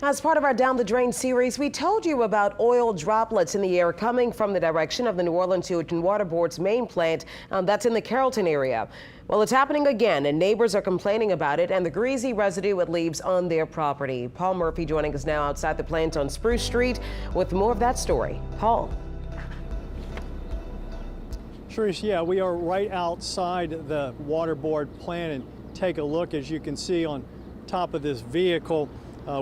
As part of our Down the Drain series, we told you about oil droplets in the air coming from the direction of the New Orleans Sewage and Water Board's main plant that's in the Carrollton area. Well, it's happening again, and neighbors are complaining about it and the greasy residue it leaves on their property. Paul Murphy joining us now outside the plant on Spruce Street with more of that story. Paul. Trish, yeah, we are right outside the water board plant, and take a look. As you can see on top of this vehicle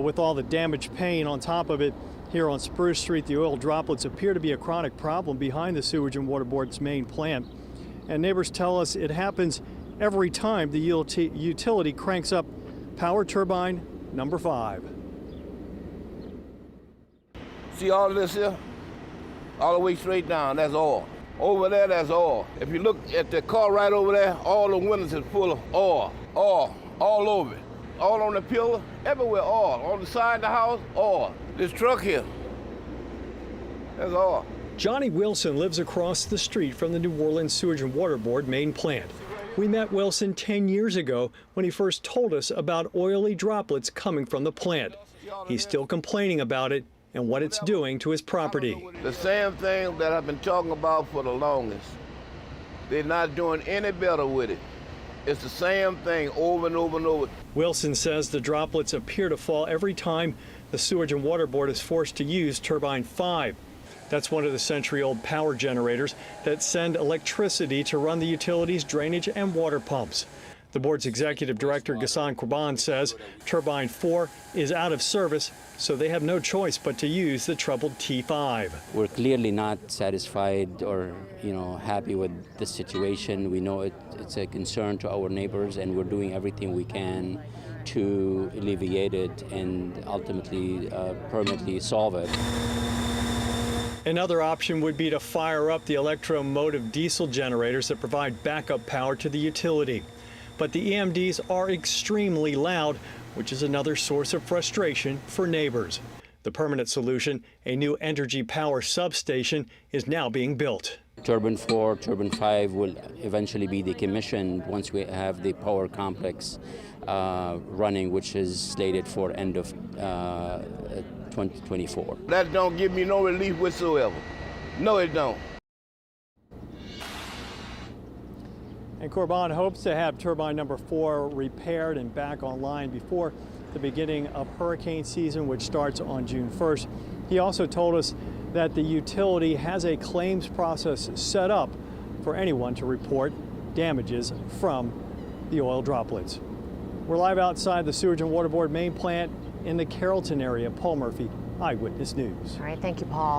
with all the damaged paint on top of it here on Spruce Street, the oil droplets appear to be a chronic problem behind the Sewage and Water Board's main plant. And neighbors tell us it happens every time the utility cranks up power turbine number 5. See all of this here? All the way straight down, that's oil. Over there, that's oil. If you look at the car right over there, all the windows is full of oil, all over it. All on the pillar, everywhere oil. On the side of the house, oil. This truck here, that's oil. Johnny Wilson lives across the street from the New Orleans Sewage and Water Board main plant. We met Wilson 10 years ago when he first told us about oily droplets coming from the plant. He's still complaining about it and what it's doing to his property. The same thing that I've been talking about for the longest. They're not doing any better with it. It's the same thing over and over and over. Wilson says the droplets appear to fall every time the Sewage and Water Board is forced to use turbine 5. That's one of the century-old power generators that send electricity to run the utility's drainage and water pumps. The board's executive director, Ghassan Qurbaan, says turbine 4 is out of service, so they have no choice but to use the troubled T5. We're clearly not satisfied or, happy with this situation. We know it's a concern to our neighbors, and we're doing everything we can to alleviate it and ultimately permanently solve it. Another option would be to fire up the electromotive diesel generators that provide backup power to the utility. But the EMDs are extremely loud, which is another source of frustration for neighbors. The permanent solution, a new energy power substation, is now being built. Turbine 4, Turbine 5 will eventually be decommissioned once we have the power complex running, which is slated for end of 2024. That don't give me no relief whatsoever. No, it don't. And Qurbaan hopes to have turbine number 4 repaired and back online before the beginning of hurricane season, which starts on June 1st. He also told us that the utility has a claims process set up for anyone to report damages from the oil droplets. We're live outside the Sewage and Water Board main plant in the Carrollton area. Paul Murphy, Eyewitness News. All right, thank you, Paul.